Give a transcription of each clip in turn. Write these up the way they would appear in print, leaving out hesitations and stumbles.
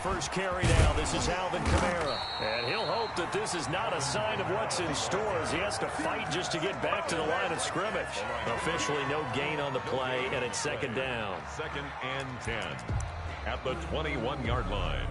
first carry down. This is Alvin Kamara. And he'll hope that this is not a sign of what's in store as he has to fight just to get back to the line of scrimmage. Officially no gain on the play, and it's second down. 2nd and 10 at the 21-yard line.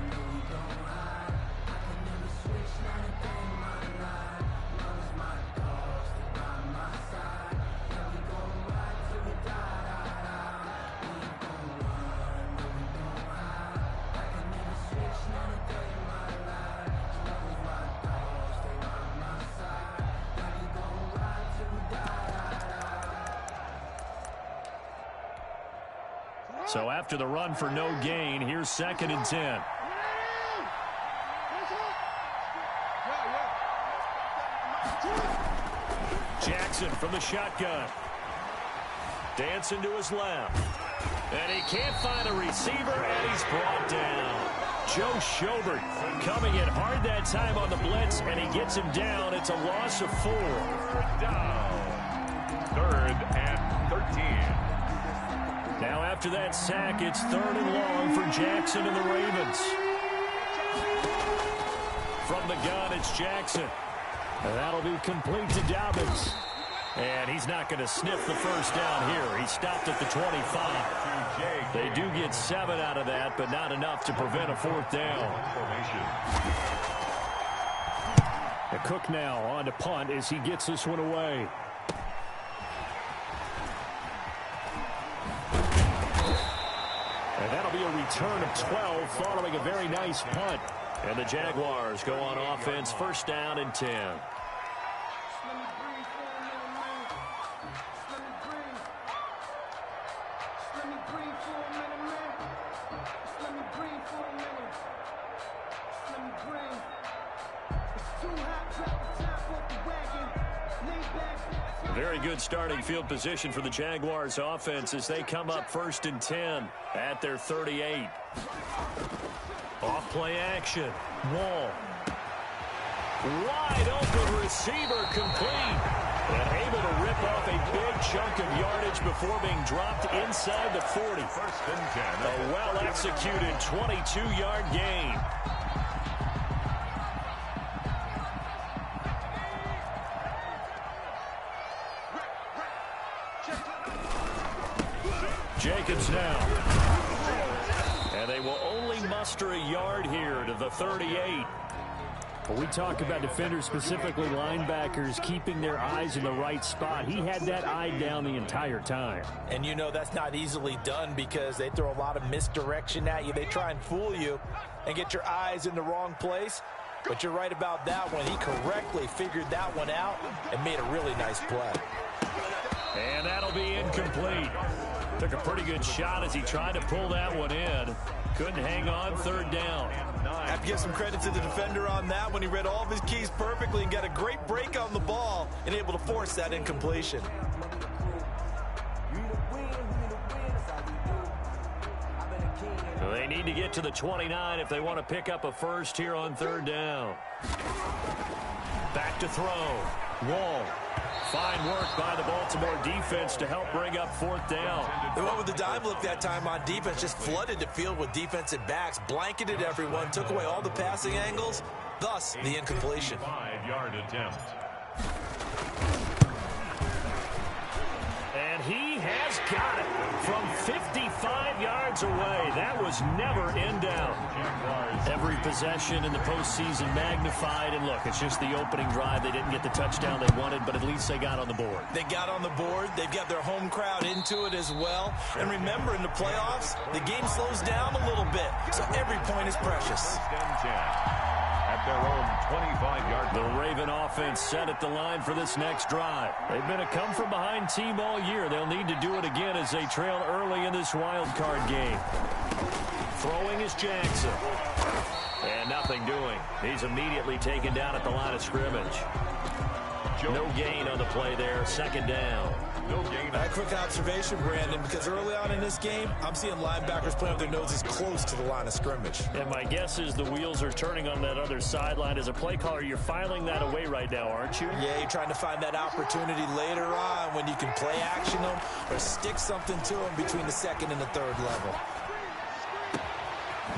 So after the run for no gain, here's 2nd and 10. Jackson from the shotgun. Dancing to his left. And he can't find a receiver, and he's brought down. Joe Schobert coming in hard that time on the blitz, and he gets him down. It's a loss of 4. Down. 3rd and 13. Now after that sack, it's 3rd and long for Jackson and the Ravens. From the gun, it's Jackson. And that'll be complete to Dobbins. And he's not going to sniff the first down here. He stopped at the 25. They do get 7 out of that, but not enough to prevent a 4th down. The Cook now on to punt as he gets this one away. And that'll be a return of 12 following a very nice punt. And the Jaguars go on offense, 1st down and 10. Very good starting field position for the Jaguars offense as they come up 1st and 10 at their 38. Off play action. Wall. Wide open receiver complete. And able to rip off a big chunk of yardage before being dropped inside the 40. 1st and 10. A well-executed 22-yard gain. Jacobs now. And they will only muster a yard here to the 38. When we talk about defenders, specifically linebackers, keeping their eyes in the right spot, he had that eye down the entire time. And you know that's not easily done because they throw a lot of misdirection at you. They try and fool you and get your eyes in the wrong place. But you're right about that one. He correctly figured that one out and made a really nice play. And that'll be incomplete. Took a pretty good shot as he tried to pull that one in. Couldn't hang on, 3rd down. I have to give some credit to the defender on that when he read all of his keys perfectly and got a great break on the ball and able to force that incompletion. They need to get to the 29 if they want to pick up a first here on 3rd down. Back to throw. Wall. Fine work by the Baltimore defense to help bring up 4th down. They went with the dime look that time on defense, just flooded the field with defensive backs, blanketed everyone, took away all the passing angles, thus the incompletion. 5-yard attempt. And he has got it from 55 yards away. That was never in doubt. Every possession in the postseason magnified. And look, it's just the opening drive. They didn't get the touchdown they wanted, but at least they got on the board. They got on the board. They've got their home crowd into it as well. And remember, in the playoffs, the game slows down a little bit. So every point is precious. 1st and 10 at their own 25-yard line. The Raven offense set at the line for this next drive. They've been a come-from-behind team all year. They'll need to do it again as they trail early in this wild card game. Throwing is Jackson. And nothing doing. He's immediately taken down at the line of scrimmage. No gain on the play there. 2nd down. No gain. A quick observation, Brandon, because early on in this game, I'm seeing linebackers playing with their noses close to the line of scrimmage. And my guess is the wheels are turning on that other sideline. As a play caller, you're filing that away right now, aren't you? Yeah, you're trying to find that opportunity later on when you can play action them or stick something to them between the 2nd and the 3rd level.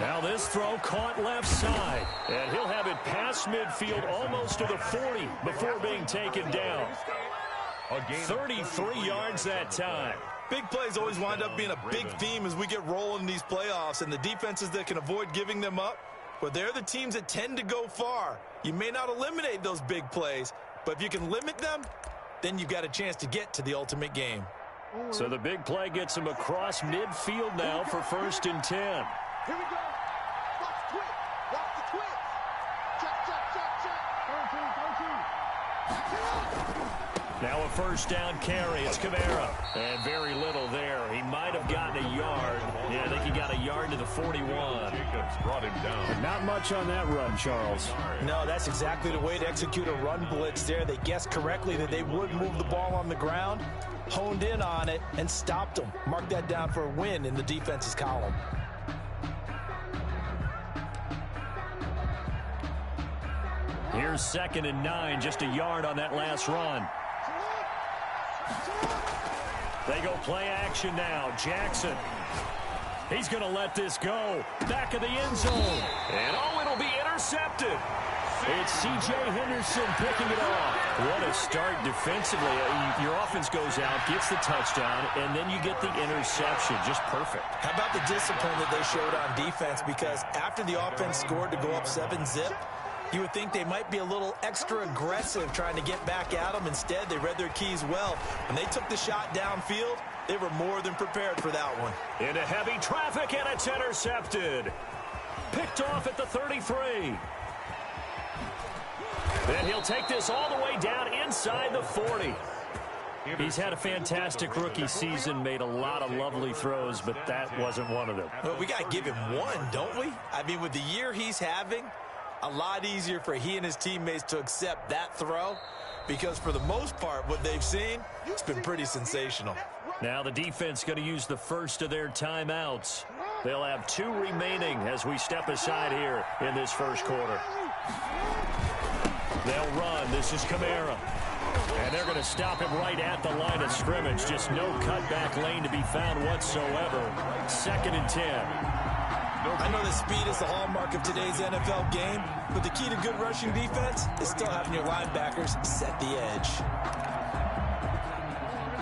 Now this throw caught left side. And he'll have it past midfield almost to the 40 before being taken down. 33 yards that time. Big plays always wind up being a big theme as we get rolling in these playoffs, and the defenses that can avoid giving them up, well, they're the teams that tend to go far. You may not eliminate those big plays, but if you can limit them, then you've got a chance to get to the ultimate game. So the big play gets him across midfield now for 1st and 10. Here we go. Watch the twitch. Watch the twitch. Check, check, check, check. 13. Now a 1st down carry. It's Kamara. And very little there. He might have gotten a yard. Yeah, I think he got a yard to the 41. Jacobs brought him down. But not much on that run, Charles. No, that's exactly the way to execute a run blitz there. They guessed correctly that they would move the ball on the ground, honed in on it, and stopped them. Mark that down for a win in the defense's column. Here's 2nd and 9, just a yard on that last run. They go play action now. Jackson. He's going to let this go. Back of the end zone. And it'll be intercepted. It's C.J. Henderson picking it off. What a start defensively. Your offense goes out, gets the touchdown, and then you get the interception. Just perfect. How about the discipline that they showed on defense? Because after the offense scored to go up 7-zip, you would think they might be a little extra aggressive trying to get back at them. Instead, they read their keys well. When they took the shot downfield, they were more than prepared for that one. Into heavy traffic, and it's intercepted. Picked off at the 33. Then he'll take this all the way down inside the 40. He's had a fantastic rookie season, made a lot of lovely throws, but that wasn't one of them. Well, we got to give him one, don't we? I mean, with the year he's having, a lot easier for he and his teammates to accept that throw, because for the most part, what they've seen, it's been pretty sensational. Now the defense going to use the first of their timeouts. They'll have 2 remaining as we step aside here in this first quarter. They'll run. This is Kamara. And they're going to stop him right at the line of scrimmage. Just no cutback lane to be found whatsoever. 2nd and 10. I know that speed is the hallmark of today's NFL game, but the key to good rushing defense is still having your linebackers set the edge.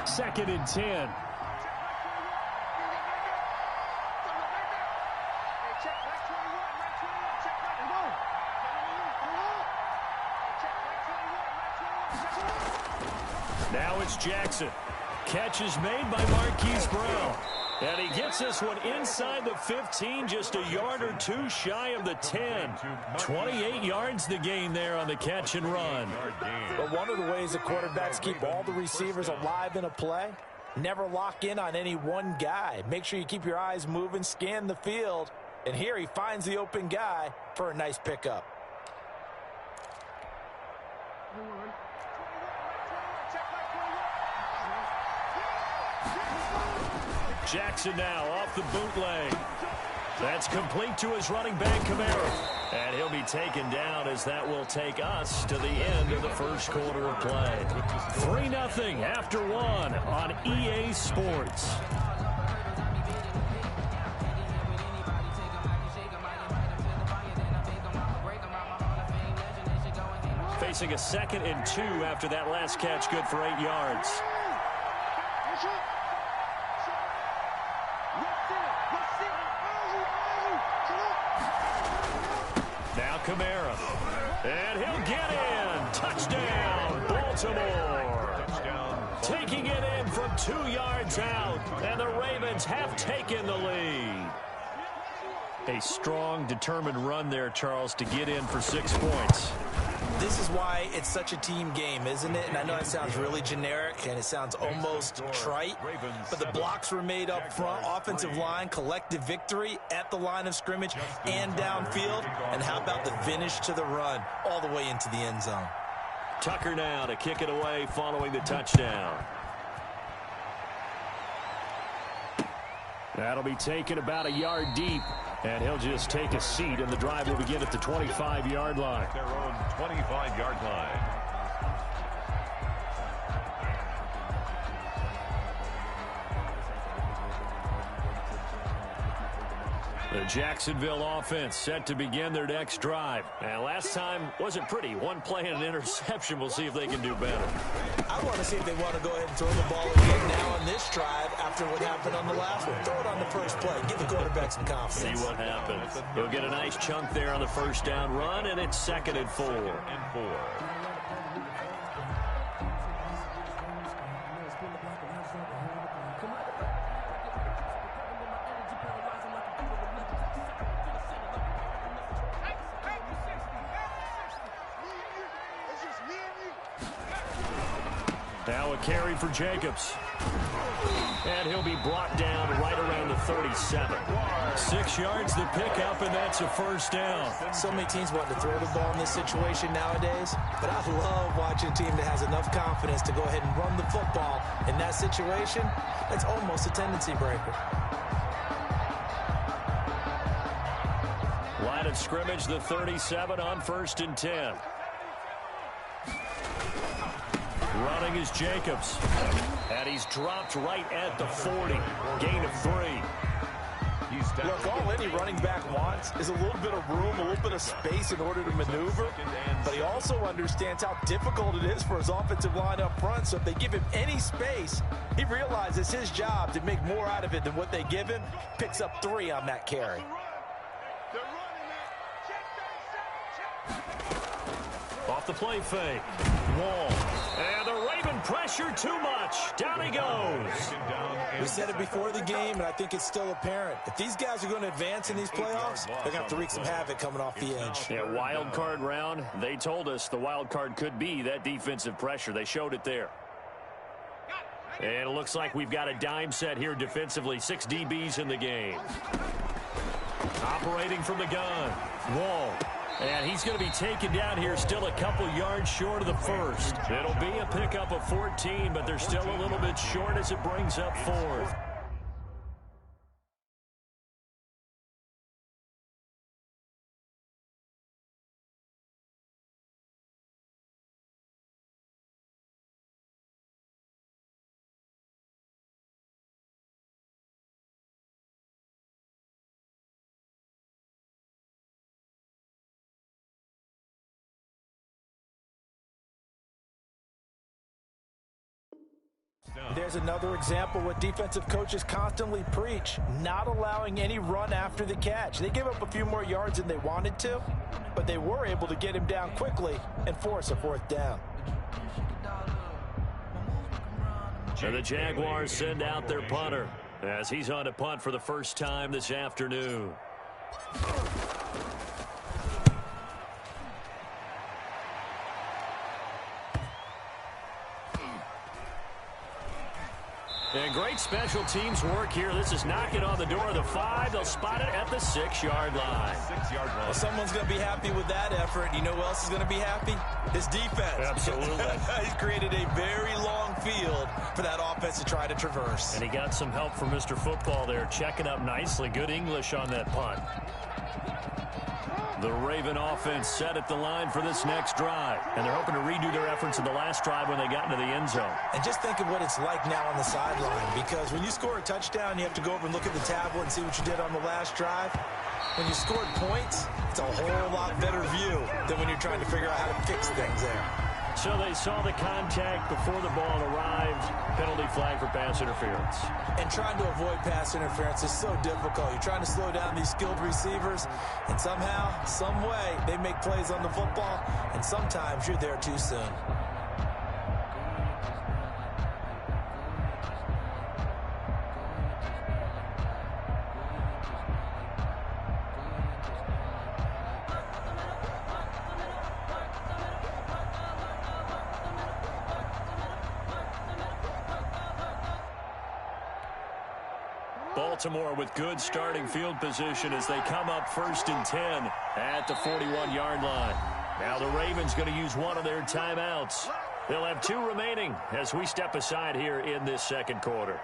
2nd and 10. Now it's Jackson. Catch is made by Marquise Brown. And he gets this one inside the 15, just a yard or 2 shy of the 10. 28 yards the gain there on the catch and run. But one of the ways the quarterbacks keep all the receivers alive in a play, never lock in on any one guy. Make sure you keep your eyes moving, scan the field. And here he finds the open guy for a nice pickup. Jackson now off the bootleg. That's complete to his running back, Kamara. And he'll be taken down as that will take us to the end of the first quarter of play. 3-0 after 1 on EA Sports. Facing a 2nd and 2 after that last catch, good for 8 yards. Kamara. And he'll get in. Touchdown, Baltimore. Taking it in from 2 yards out. And the Ravens have taken the lead. A strong, determined run there, Charles, to get in for 6 points. This is why it's such a team game, isn't it? And I know it sounds really generic and it sounds almost trite, but the blocks were made up front, offensive line, collective victory at the line of scrimmage and downfield. And how about the finish to the run all the way into the end zone? Tucker now to kick it away following the touchdown. That'll be taken about a yard deep. And he'll just take a seat, and the drive will begin at the 25-yard line. Their own 25-yard line. The Jacksonville offense set to begin their next drive. And last time wasn't pretty. One play and an interception. We'll see if they can do better. I want to see if they want to go ahead and throw the ball again now on this drive after what happened on the last one. Throw it on the first play. Give the quarterback some confidence. See what happens. He'll get a nice chunk there on the first down run, and it's 2nd and 4. Now a carry for Jacobs. And he'll be brought down right around the 37. 6 yards the pickup, and that's a first down. So many teams want to throw the ball in this situation nowadays, but I love watching a team that has enough confidence to go ahead and run the football. In that situation, that's almost a tendency breaker. Line of scrimmage, the 37 on 1st and 10. Running is Jacobs. And he's dropped right at the 40. Gain of 3. Look, all any running back wants is a little bit of room, a little bit of space in order to maneuver. But he also understands how difficult it is for his offensive line up front. So if they give him any space, he realizes his job to make more out of it than what they give him. Picks up 3 on that carry. Off the play fake. Wall. And the Raven pressure too much. Down he goes. We said it before the game, and I think it's still apparent. If these guys are going to advance in these playoffs, they're going to have to wreak some havoc coming off the edge. Yeah, wild card round. They told us the wild card could be that defensive pressure. They showed it there. And it looks like we've got a dime set here defensively. 6 DBs in the game. Operating from the gun. Wall. And he's going to be taken down here, still a couple yards short of the first. It'll be a pickup of 14, but they're still a little bit short as it brings up 4th. There's another example what defensive coaches constantly preach, not allowing any run after the catch. They gave up a few more yards than they wanted to, but they were able to get him down quickly and force a 4th down. And the Jaguars send out their punter as he's on to punt for the first time this afternoon. And great special teams work here. This is knocking on the door of the 5. They'll spot it at the 6-yard line. Well, someone's going to be happy with that effort. You know who else is going to be happy? This defense. Absolutely. He's created a very long field for that offense to try to traverse. And he got some help from Mr. Football there, checking up nicely. Good English on that punt. The Raven offense set at the line for this next drive. And they're hoping to redo their efforts in the last drive when they got into the end zone. And just think of what it's like now on the sideline. Because when you score a touchdown, you have to go over and look at the tablet and see what you did on the last drive. When you scored points, it's a whole lot better view than when you're trying to figure out how to fix things there. So they saw the contact before the ball arrived. Penalty flag for pass interference. And trying to avoid pass interference is so difficult. You're trying to slow down these skilled receivers, and somehow, some way, they make plays on the football, and sometimes you're there too soon. Baltimore with good starting field position as they come up 1st and 10 at the 41-yard line. Now the Ravens going to use one of their timeouts. They'll have 2 remaining as we step aside here in this second quarter.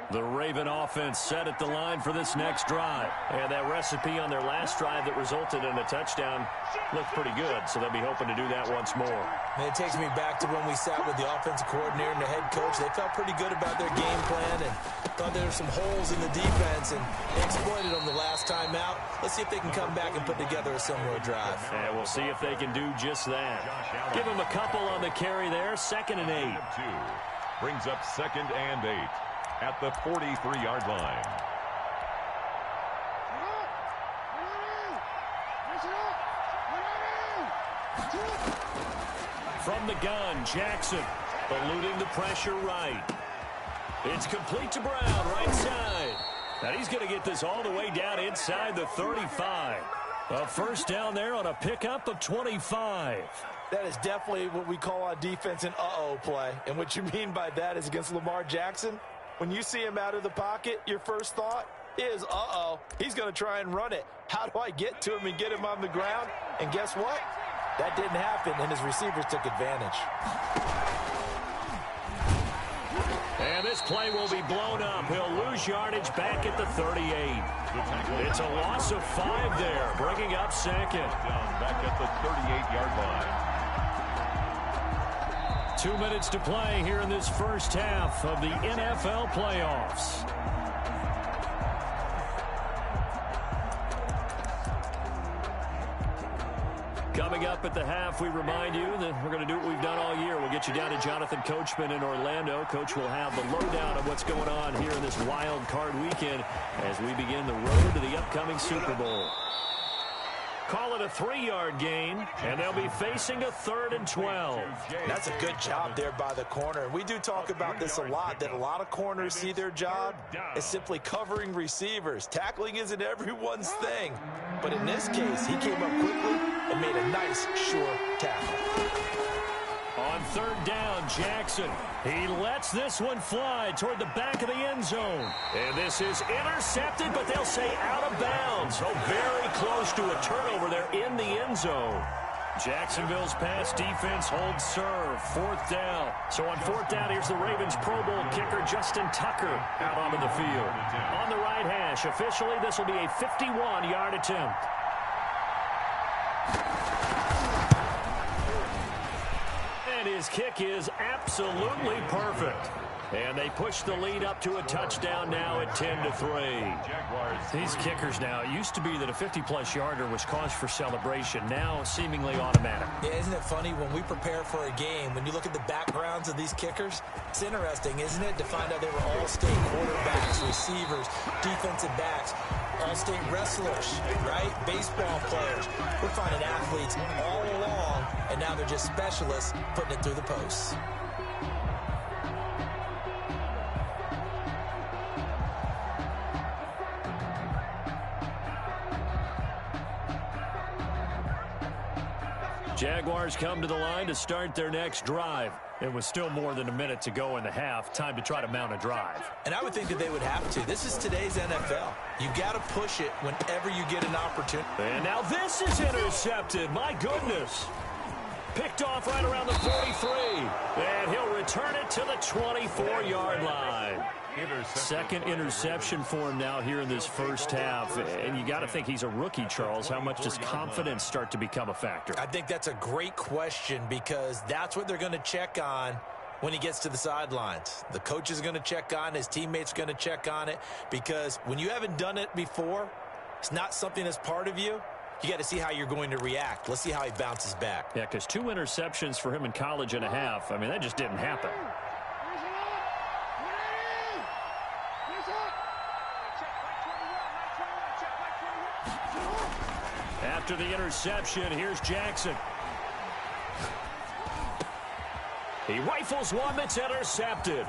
The Raven offense set at the line for this next drive. And that recipe on their last drive that resulted in a touchdown looked pretty good, so they'll be hoping to do that once more. And it takes me back to when we sat with the offensive coordinator and the head coach. They felt pretty good about their game plan and thought there were some holes in the defense, and they exploited them the last time out. Let's see if they can come back and put together a similar drive. And we'll see if they can do just that. Give them a couple on the carry there. 2nd and 8. Brings up 2nd and 8 at the 43-yard line. From the gun, Jackson eluding the pressure right. It's complete to Brown, right side. And he's going to get this all the way down inside the 35. A first down there on a pickup of 25. That is definitely what we call on defense an uh-oh play. And what you mean by that is against Lamar Jackson, when you see him out of the pocket, your first thought is, uh-oh, he's going to try and run it. How do I get to him and get him on the ground? And guess what? That didn't happen, and his receivers took advantage. And this play will be blown up. He'll lose yardage back at the 38. It's a loss of 5 there, bringing up 2nd. Down back at the 38-yard line. 2 minutes to play here in this first half of the NFL playoffs. Coming up at the half, we remind you that we're going to do what we've done all year. We'll get you down to Jonathan Coachman in Orlando. Coach will have the lowdown of what's going on here in this wild card weekend as we begin the road to the upcoming Super Bowl. Call it a 3-yard gain, and they'll be facing a 3rd and 12. That's a good job there by the corner. And we do talk about this a lot, that a lot of corners see their job as simply covering receivers. Tackling isn't everyone's thing. But in this case, he came up quickly and made a nice, sure tackle. On 3rd down, Jackson. He lets this one fly toward the back of the end zone. And this is intercepted, but they'll say out of bounds. Oh, very close to a turnover there in the end zone. Jacksonville's pass defense holds serve. 4th down. So on 4th down, here's the Ravens Pro Bowl kicker Justin Tucker out onto the field. On the right hash, officially, this will be a 51-yard attempt. And his kick is absolutely perfect. And they push the lead up to a touchdown now at 10-3. These kickers now, it used to be that a 50-plus yarder was cause for celebration. Now seemingly automatic. Yeah, isn't it funny when we prepare for a game, when you look at the backgrounds of these kickers, it's interesting, isn't it, to find out they were all-state quarterbacks, receivers, defensive backs, all-state wrestlers, right? Baseball players. We're finding athletes all along, and now they're just specialists putting it through the posts. Jaguars come to the line to start their next drive. It was still more than a minute to go in the half. Time to try to mount a drive. And I would think that they would have to. This is today's NFL. You got to push it whenever you get an opportunity. And now this is intercepted. My goodness. Picked off right around the 43. And he'll return it to the 24-yard line. Second interception for him now here in this first half. And you got to think he's a rookie, Charles. How much does confidence start to become a factor? I think that's a great question because that's what they're going to check on when he gets to the sidelines. The coach is going to check on, his teammates are going to check on it, because when you haven't done it before, it's not something that's part of you. You got to see how you're going to react. Let's see how he bounces back. Yeah, because 2 interceptions for him in college and a half. I mean, that just didn't happen. After the interception, here's Jackson. He rifles one that's intercepted.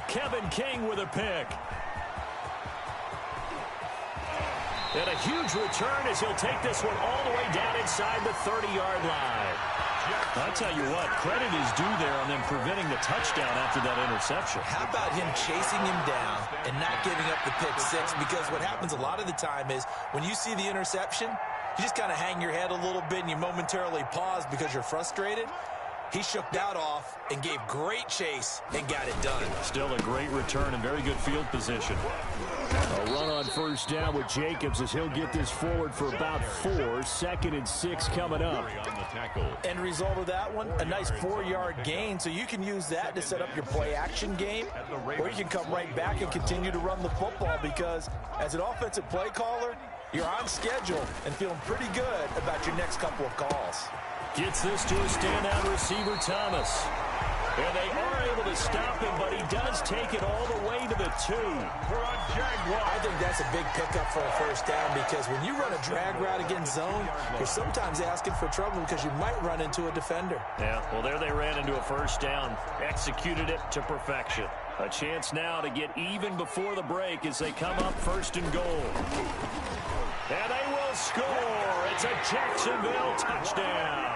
Kevin King with a pick. And a huge return as he'll take this one all the way down inside the 30-yard line. I'll tell you what, credit is due there on them preventing the touchdown after that interception. How about him chasing him down and not giving up the pick six? Because what happens a lot of the time is when you see the interception, you just kind of hang your head a little bit and you momentarily pause because you're frustrated. He shook that off and gave great chase and got it done. Still a great return and very good field position. A run on first down with Jacobs as he'll get this forward for about 4. 2nd and 6 coming up. End result of that one, a nice 4-yard gain. So you can use that to set up your play-action game, or you can come right back and continue to run the football because as an offensive play caller, you're on schedule and feeling pretty good about your next couple of calls. Gets this to a standout receiver, Thomas. And they are able to stop him, but he does take it all the way to the 2. I think that's a big pickup for a first down because when you run a drag route against zone, you're sometimes asking for trouble because you might run into a defender. Yeah, well, there they ran into a first down. Executed it to perfection. A chance now to get even before the break as they come up 1st and goal. And they will score. It's a Jacksonville touchdown.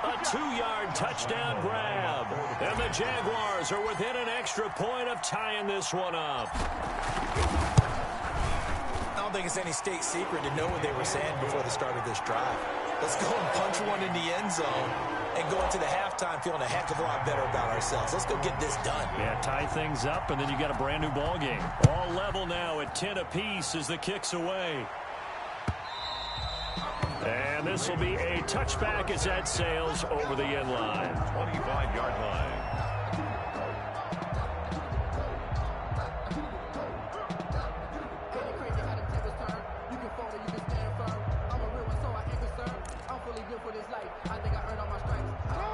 A 2-yard touchdown grab. And the Jaguars are within an extra point of tying this one up. I don't think it's any state secret to know what they were saying before the start of this drive. Let's go and punch one in the end zone and go into the halftime feeling a heck of a lot better about ourselves. Let's go get this done. Yeah, tie things up, and then you got a brand new ball game. All level now at 10 apiece as the kick's away. And this will be a touchback as that sails over the end line. 25-yard line.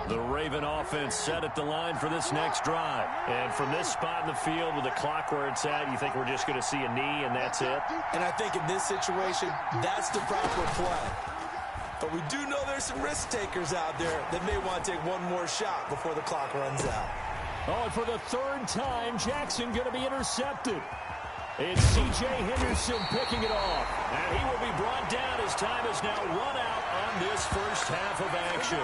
The Raven offense set at the line for this next drive. And from this spot in the field with the clock where it's at, you think we're just going to see a knee and that's it? And I think in this situation, that's the proper play. But we do know there's some risk takers out there that may want to take one more shot before the clock runs out. Oh, and for the 3rd time, Jackson going to be intercepted. It's C.J. Henderson picking it off. And he will be brought down as time is now run out on this first half of action.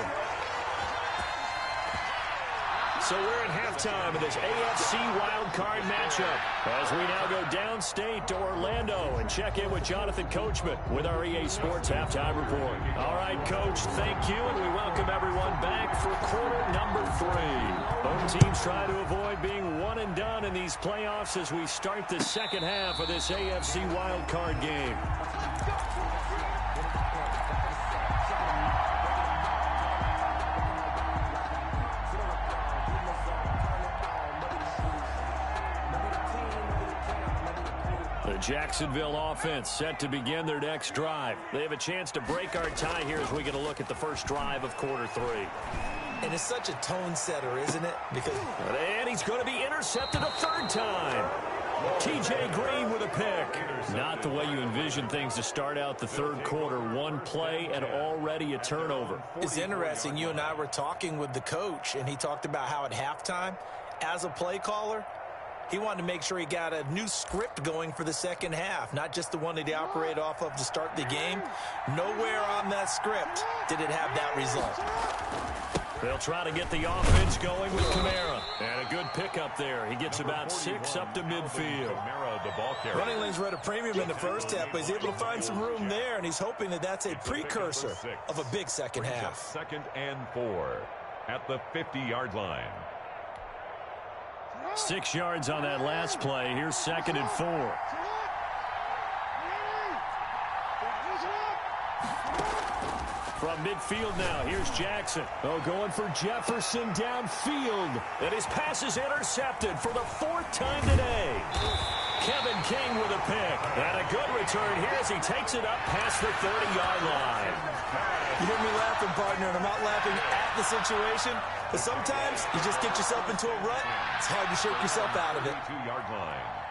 So we're at halftime of this AFC wildcard matchup as we now go downstate to Orlando and check in with Jonathan Coachman with our EA Sports Halftime Report. All right, Coach, thank you, and we welcome everyone back for quarter number 3. Both teams try to avoid being one and done in these playoffs as we start the second half of this AFC wildcard game. The Jacksonville offense set to begin their next drive. They have a chance to break our tie here as we get a look at the first drive of quarter 3. And it's such a tone setter, isn't it? Because and he's going to be intercepted a 3rd time. T.J. Green with a pick. Not the way you envision things to start out the 3rd quarter. One play and already a turnover. It's interesting. You and I were talking with the coach, and he talked about how at halftime, as a play caller, he wanted to make sure he got a new script going for the second half, not just the one that he operated off of to start the game. Nowhere on that script did it have that result. They'll try to get the offense going with Kamara. And a good pickup there. He gets about 6 up to midfield. Running lanes were at a premium in the first half, but he's able to find some room there, and he's hoping that that's a precursor of a big second half. 2nd and 4 at the 50-yard line. 6 yards on that last play. Here's 2nd and 4. From midfield now, here's Jackson. Oh, going for Jefferson downfield. And his pass is intercepted for the 4th time today. Kevin King with a pick. And a good return here as he takes it up past the 30-yard line. You hear me laughing, partner, and I'm not laughing at the situation, but sometimes you just get yourself into a rut. It's hard to shake yourself out of it. 2-yard line.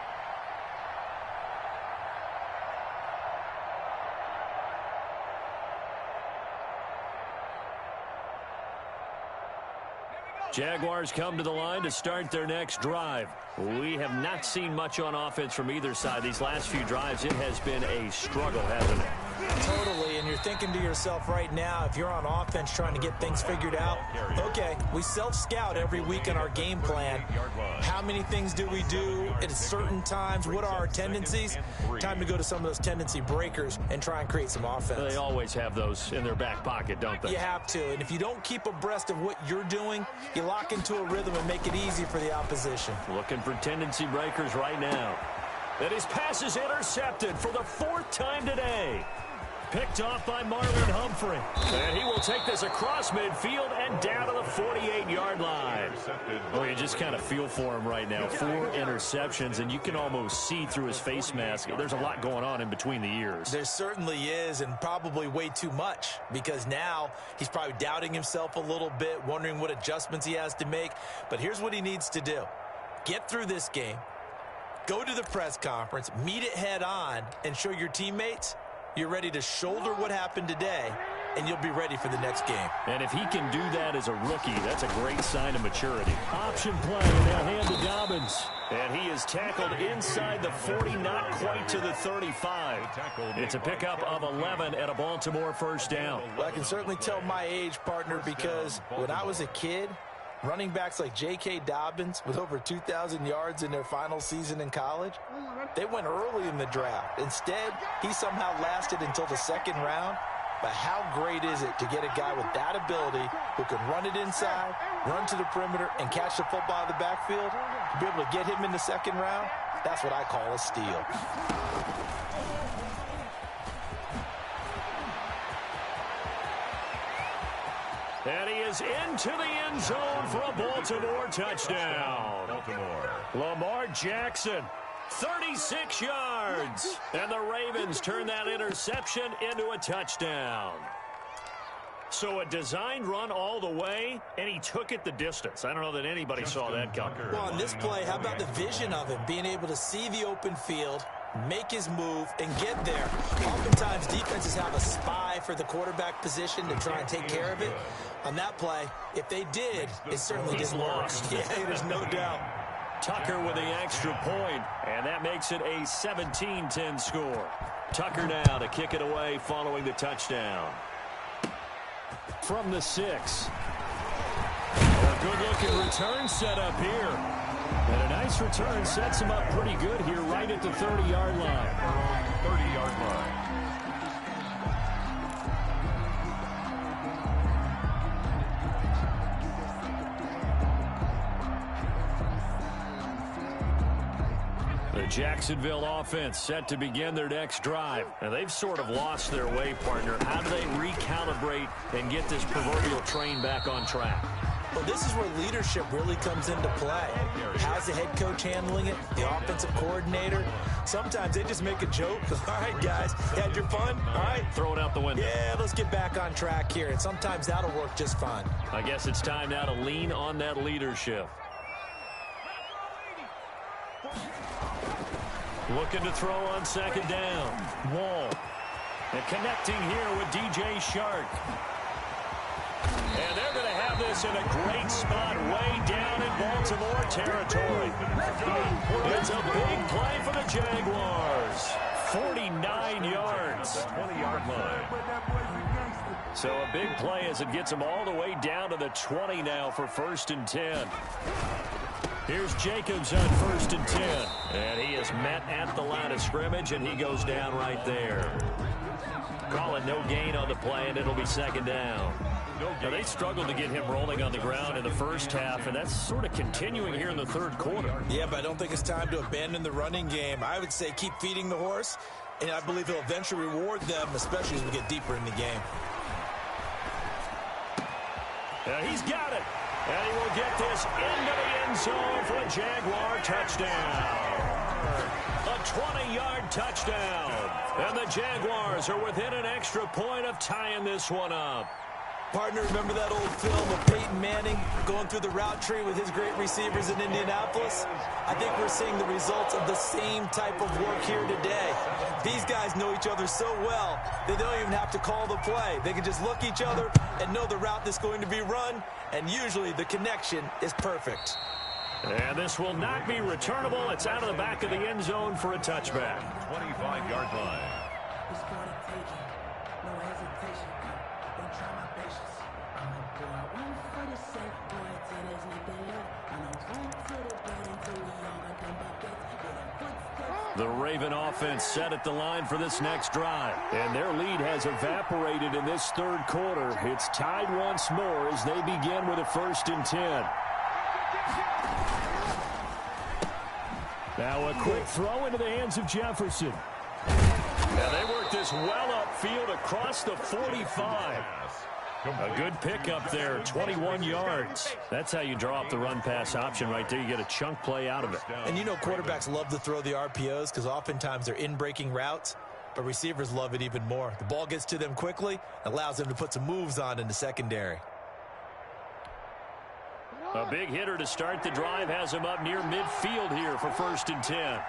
Jaguars come to the line to start their next drive. We have not seen much on offense from either side. These last few drives, it has been a struggle, hasn't it? Totally, and you're thinking to yourself right now, if you're on offense trying to get things figured out, okay, we self-scout every week in our game plan. How many things do we do at certain times? What are our tendencies? Time to go to some of those tendency breakers and try and create some offense. They always have those in their back pocket, don't they? You have to, and if you don't keep abreast of what you're doing, you lock into a rhythm and make it easy for the opposition. Looking for tendency breakers right now. And his pass is intercepted for the 4th time today. Picked off by Marlon Humphrey. And he will take this across midfield and down to the 48-yard line. Oh, you just kind of feel for him right now. 4 interceptions, and you can almost see through his face mask. There's a lot going on in between the ears. There certainly is, and probably way too much, because now he's probably doubting himself a little bit, wondering what adjustments he has to make. But here's what he needs to do. Get through this game, go to the press conference, meet it head on, and show your teammates you're ready to shoulder what happened today, and you'll be ready for the next game. And if he can do that as a rookie, that's a great sign of maturity. Option play, and they'll hand to Dobbins. And he is tackled inside the 40, not quite to the 35. It's a pickup of 11 and a Baltimore first down. Well, I can certainly tell my age, partner, because when I was a kid, running backs like J.K. Dobbins with over 2,000 yards in their final season in college, they went early in the draft. Instead, he somehow lasted until the 2nd round. But how great is it to get a guy with that ability who can run it inside, run to the perimeter, and catch the football in the backfield? To be able to get him in the 2nd round, that's what I call a steal. And he is into the end zone for a Baltimore touchdown. Lamar Jackson, 36 yards. And the Ravens turn that interception into a touchdown. So a designed run all the way, and he took it the distance. I don't know that anybody saw that coming. Well, on this play, how about the vision of him, being able to see the open field, make his move, and get there. Oftentimes, defenses have a spy for the quarterback position to try and take care of it. On that play, if they did, it certainly didn't work. Yeah, there's no doubt. Tucker with the extra point, and that makes it a 17-10 score. Tucker now to kick it away following the touchdown. From the 6. A good-looking return set up here. And a nice return sets him up pretty good here right at the 30-yard line. 30-yard line. The Jacksonville offense set to begin their next drive. And they've sort of lost their way, partner. How do they recalibrate and get this proverbial train back on track? Well, this is where leadership really comes into play. How's the head coach handling it? The offensive coordinator? Sometimes they just make a joke. All right, guys, had your fun? All right. Throw it out the window. Yeah, let's get back on track here. And sometimes that'll work just fine. I guess it's time now to lean on that leadership. Looking to throw on 2nd down. Wall. And connecting here with DJ Shark. And they're going to have this in a great spot way down in Baltimore territory. It's a big play for the Jaguars. 49 yards. 20-yard line. So a big play as it gets them all the way down to the 20 now for 1st and 10. Here's Jacobs on 1st and 10. And he is met at the line of scrimmage, and he goes down right there. Call it no gain on the play, and it'll be 2nd down. Now, they struggled to get him rolling on the ground in the first half, and that's sort of continuing here in the 3rd quarter. Yeah, but I don't think it's time to abandon the running game. I would say keep feeding the horse, and I believe he'll eventually reward them, especially as we get deeper in the game. He's got it. And he will get this into the end zone for a Jaguar touchdown. A 20-yard touchdown. And the Jaguars are within an extra point of tying this one up. Partner, remember that old film of Peyton Manning going through the route tree with his great receivers in Indianapolis? I think we're seeing the results of the same type of work here today. These guys know each other so well, they don't even have to call the play. They can just look each other and know the route that's going to be run, and usually the connection is perfect. And this will not be returnable. It's out of the back of the end zone for a touchback. 25-yard line. taking. No hesitation. Don't try my patience. I'ma go out one for the sake. Boy, till there's nothing left. I'ma run to the bed until we all got them buckets. Get them footsteps. The Raven offense set at the line for this next drive. And their lead has evaporated in this third quarter. It's tied once more as they begin with a 1st and 10. Now a quick throw into the hands of Jefferson. Now they work this well upfield across the 45. A good pickup there, 21 yards. That's how you draw up the run-pass option right there. You get a chunk play out of it. And you know quarterbacks love to throw the RPOs because oftentimes they're in-breaking routes, but receivers love it even more. The ball gets to them quickly, allows them to put some moves on in the secondary. A big hitter to start the drive has him up near midfield here for 1st and 10.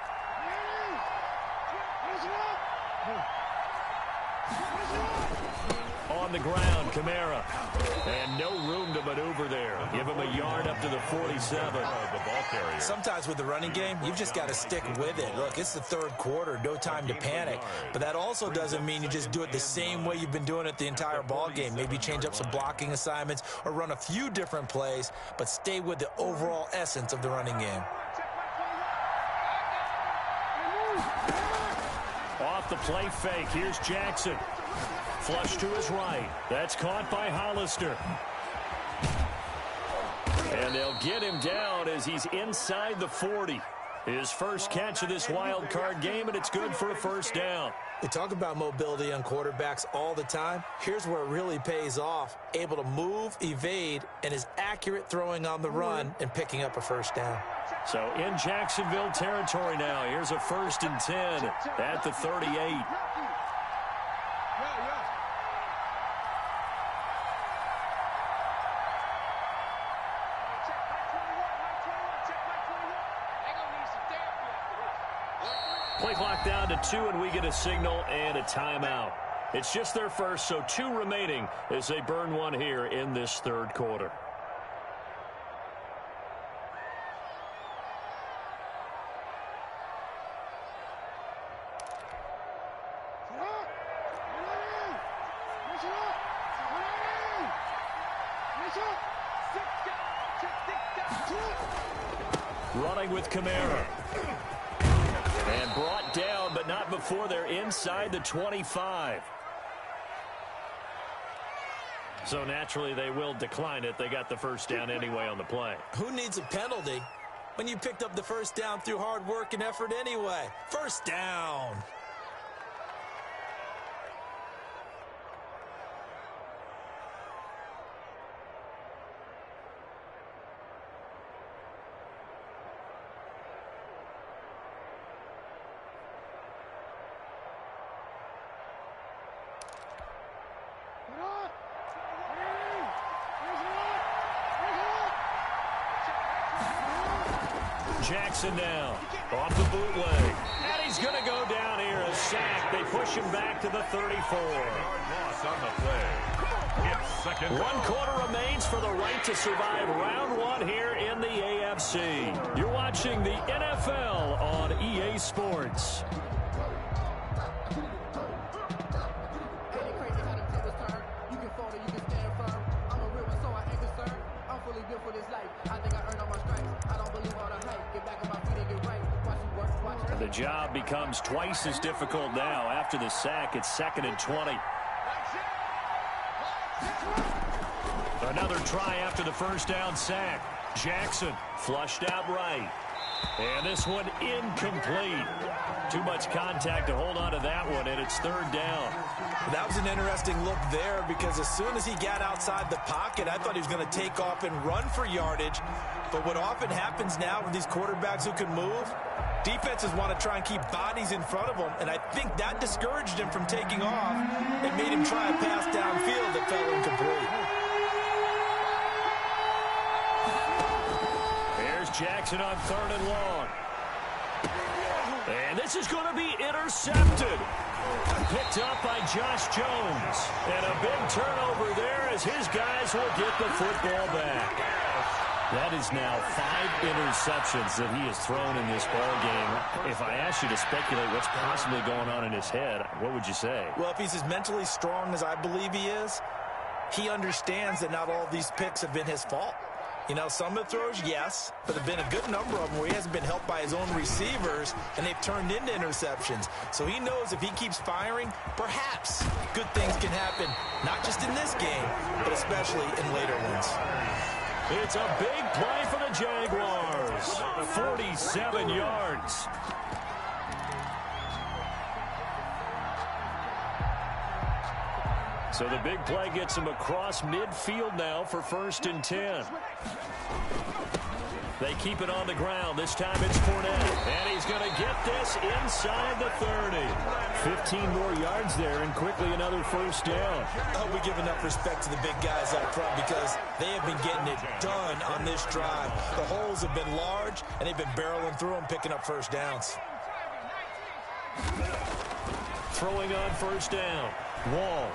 On the ground, Kamara. And no room to maneuver there. Give him a yard up to the 47. The ball carrier. Sometimes with the running game, you've just got to stick with it. Look, it's the third quarter, no time to panic. But that also doesn't mean you just do it the same way you've been doing it the entire ball game. Maybe change up some blocking assignments or run a few different plays, but stay with the overall essence of the running game. Off the play fake, here's Jackson. Flush to his right. That's caught by Hollister. And they'll get him down as he's inside the 40. His first catch of this wild card game, and it's good for a 1st down. We talk about mobility on quarterbacks all the time. Here's where it really pays off. Able to move, evade, and is accurate throwing on the run and picking up a 1st down. So in Jacksonville territory now. Here's a 1st and 10 at the 38. Play clock down to 2, and we get a signal and a timeout. It's just their first, so 2 remaining as they burn one here in this third quarter. Running with Kamara. And brought down, but not before they're inside the 25. So naturally, they will decline it. They got the 1st down anyway on the play. Who needs a penalty when you picked up the 1st down through hard work and effort anyway? 1st down. Jackson now off the bootleg. And he's going to go down here, a sack. They push him back to the 34. Loss on the play. It's 2nd down. 1 quarter remains for the right to survive round 1 here in the AFC. You're watching the NFL on EA Sports. The job becomes twice as difficult now. After the sack, it's 2nd and 20. Another try after the 1st down sack. Jackson flushed out right. And this one incomplete. Too much contact to hold on to that one, and it's 3rd down. That was an interesting look there because as soon as he got outside the pocket, I thought he was going to take off and run for yardage. But what often happens now with these quarterbacks who can move, defenses want to try and keep bodies in front of them, and I think that discouraged him from taking off and made him try a pass downfield that fell incomplete. Here's Jackson on 3rd and long. And this is going to be intercepted. Picked up by Josh Jones. And a big turnover there as his guys will get the football back. That is now 5 interceptions that he has thrown in this ball game. If I asked you to speculate what's possibly going on in his head, what would you say? Well, if he's as mentally strong as I believe he is, he understands that not all of these picks have been his fault. You know, some of the throws, yes, but there have been a good number of them where he hasn't been helped by his own receivers, and they've turned into interceptions. So he knows if he keeps firing, perhaps good things can happen, not just in this game, but especially in later ones. It's a big play for the Jaguars. 47 yards. So the big play gets him across midfield now for 1st and 10. They keep it on the ground. This time it's Fournette. And he's going to get this inside the 30. 15 more yards there and quickly another 1st down. I hope we give enough respect to the big guys up front because they have been getting it done on this drive. The holes have been large, and they've been barreling through them, picking up 1st downs. Throwing on 1st down. Wall.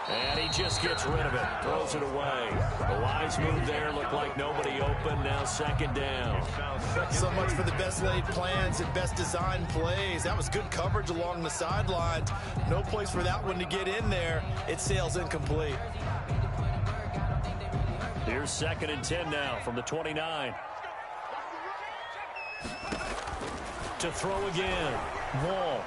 And he just gets rid of it. Throws it away. A wise move there. Looked like nobody open. Now 2nd down. So much for the best laid plans and best designed plays. That was good coverage along the sidelines. No place for that one to get in there. It sails incomplete. Here's 2nd and 10 now from the 29. To throw again. Wall.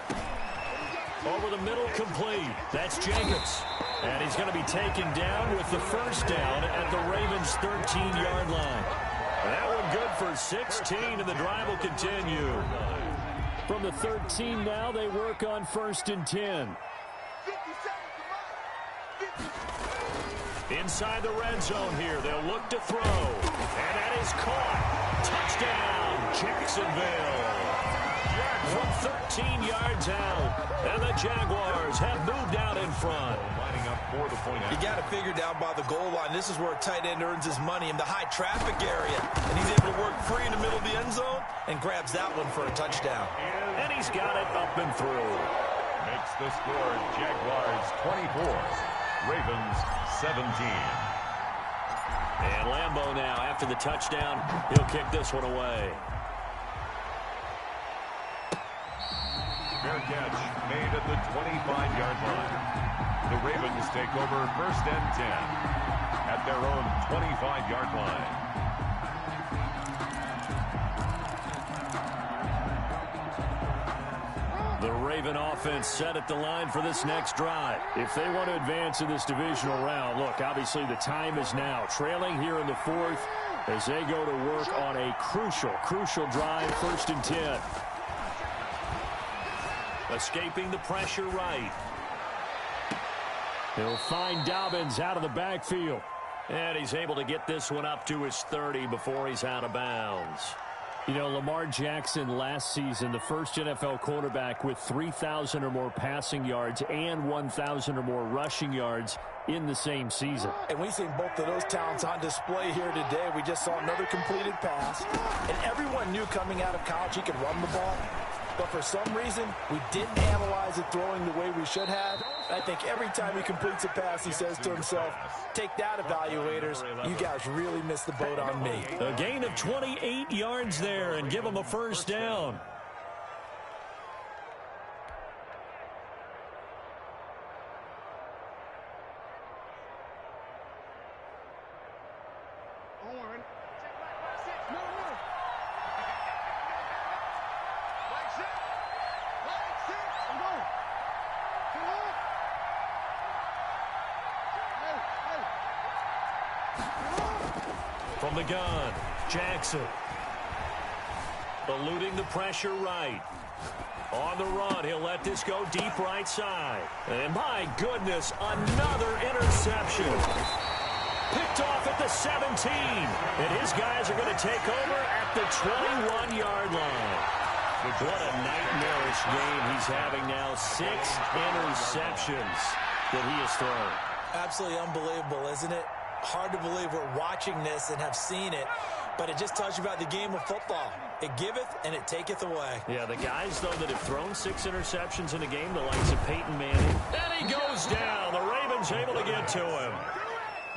Over the middle, complete. That's Jacobs. And he's going to be taken down with the 1st down at the Ravens' 13-yard line. That one good for 16, and the drive will continue. From the 13 now, they work on 1st and 10. Inside the red zone here, they'll look to throw. And that is caught. Touchdown, Jacksonville. From 13 yards out. And the Jaguars have moved out in front. Lining up for the point out. You got to figure down by the goal line. This is where a tight end earns his money in the high traffic area. And he's able to work free in the middle of the end zone and grabs that one for a touchdown. And he's got it up and through. Makes the score Jaguars 24, Ravens 17. And Lambeau now, after the touchdown, he'll kick this one away. Fair catch made at the 25-yard line. The Ravens take over 1st and 10 at their own 25-yard line. The Raven offense set at the line for this next drive. If they want to advance in this divisional round, look, obviously the time is now. Trailing here in the 4th as they go to work on a crucial drive, 1st and 10. Escaping the pressure right. He'll find Dobbins out of the backfield. And he's able to get this one up to his 30 before he's out of bounds. You know, Lamar Jackson last season, the first NFL quarterback with 3,000 or more passing yards and 1,000 or more rushing yards in the same season. And we've seen both of those talents on display here today. We just saw another completed pass. And everyone knew coming out of college he could run the ball. But for some reason, we didn't analyze it throwing the way we should have. I think every time he completes a pass, he says to himself, take that, evaluators. You guys really missed the boat on me. A gain of 28 yards there and give him a 1st down. From the gun, Jackson. Eluding the pressure right. On the run, he'll let this go deep right side. And my goodness, another interception. Picked off at the 17. And his guys are going to take over at the 21-yard line. What a nightmarish game he's having now. 6 interceptions that he has thrown. Absolutely unbelievable, isn't it? Hard to believe we're watching this and have seen it, but it just tells you about the game of football. It giveth and it taketh away. Yeah, the guys, though, that have thrown 6 interceptions in a game, the likes of Peyton Manning. And he goes down. The Ravens able to get to him.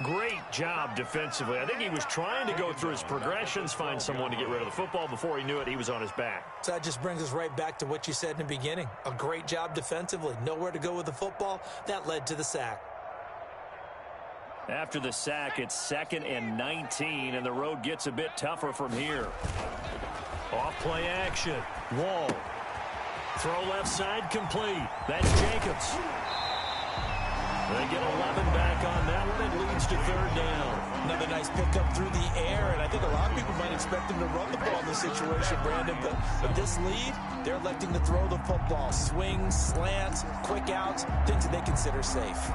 Great job defensively. I think he was trying to go through his progressions, find someone to get rid of the football. Before he knew it, he was on his back. So that just brings us right back to what you said in the beginning. A great job defensively. Nowhere to go with the football. That led to the sack. After the sack, it's 2nd and 19, and the road gets a bit tougher from here. Off play action. Wall. Throw left side complete. That's Jacobs. They get 11 back on that one. It leads to 3rd down. Another nice pickup through the air, and I think a lot of people might expect him to run the ball in this situation, Brandon, but with this lead, they're electing to throw the football. Swings, slants, quick outs, things that they consider safe.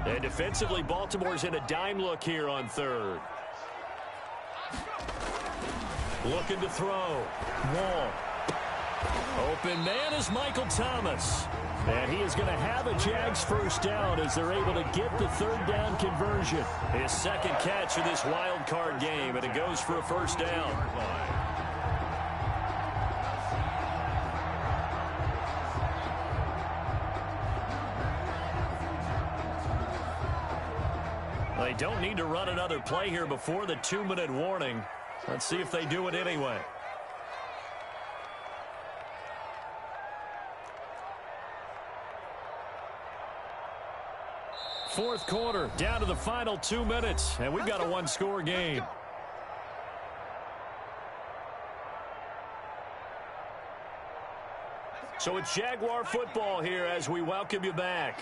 And defensively, Baltimore's in a dime look here on 3rd. Looking to throw. Wall. Open man is Michael Thomas. And he is going to have a Jags 1st down as they're able to get the 3rd down conversion. His 2nd catch of this wild card game, and it goes for a 1st down. They don't need to run another play here before the 2-minute warning. Let's see if they do it anyway. Fourth quarter, down to the final 2 minutes, and we've got a one-score game. So it's Jaguar football here as we welcome you back.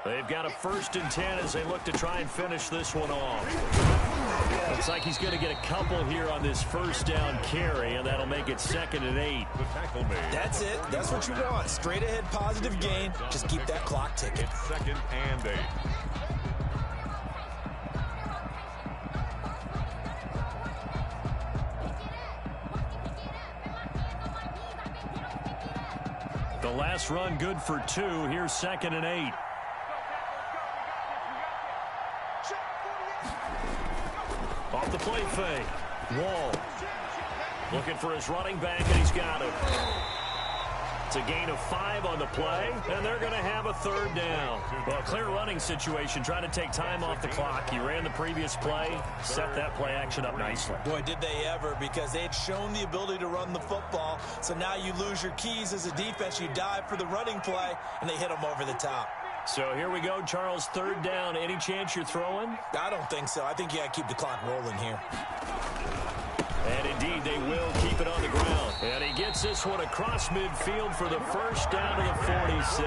They've got a 1st and 10 as they look to try and finish this one off. Looks like he's going to get a couple here on this 1st down carry, and that'll make it 2nd and 8. The tackle made. That's it. That's what you want. Straight ahead positive gain. Just keep that clock ticking. It's 2nd and 8. The last run good for 2. Here's 2nd and 8. Off the play fake. Wall. Looking for his running back, and he's got it. It's a gain of 5 on the play, and they're going to have a 3rd down. Well, clear running situation, trying to take time off the clock. He ran the previous play, set that play action up nicely. Boy, did they ever, because they had shown the ability to run the football. So now you lose your keys as a defense. You dive for the running play, and they hit them over the top. So here we go, Charles, 3rd down. Any chance you're throwing? I don't think so. I think you got to keep the clock rolling here. And indeed, they will keep it on the ground. And he gets this one across midfield for the 1st down to the 46.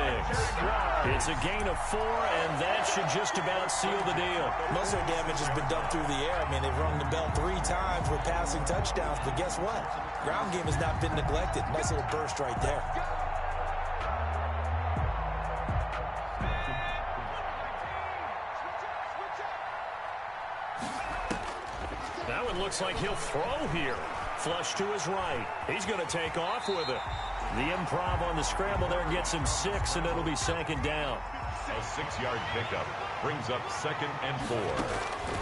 It's a gain of 4, and that should just about seal the deal. Most of their damage has been done through the air. I mean, they've rung the bell 3 times with passing touchdowns, but guess what? Ground game has not been neglected. Nice little burst right there. That one looks like he'll throw here. Flush to his right. He's going to take off with it. The improv on the scramble there gets him 6, and it'll be 2nd down. A 6-yard pickup brings up 2nd and 4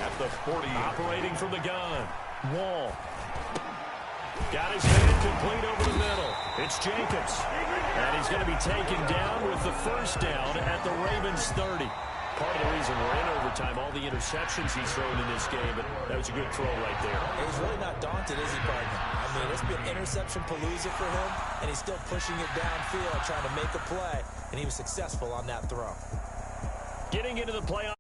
at the 40. Operating from the gun. Wall. Got his man complete over the middle. It's Jacobs. And he's going to be taken down with the 1st down at the Ravens 30. Part of the reason we're in overtime, all the interceptions he's thrown in this game, but that was a good throw right there. He's really not daunted, is he, partner? I mean, it's been interception palooza for him, and he's still pushing it downfield, trying to make a play, and he was successful on that throw. Getting into the playoffs.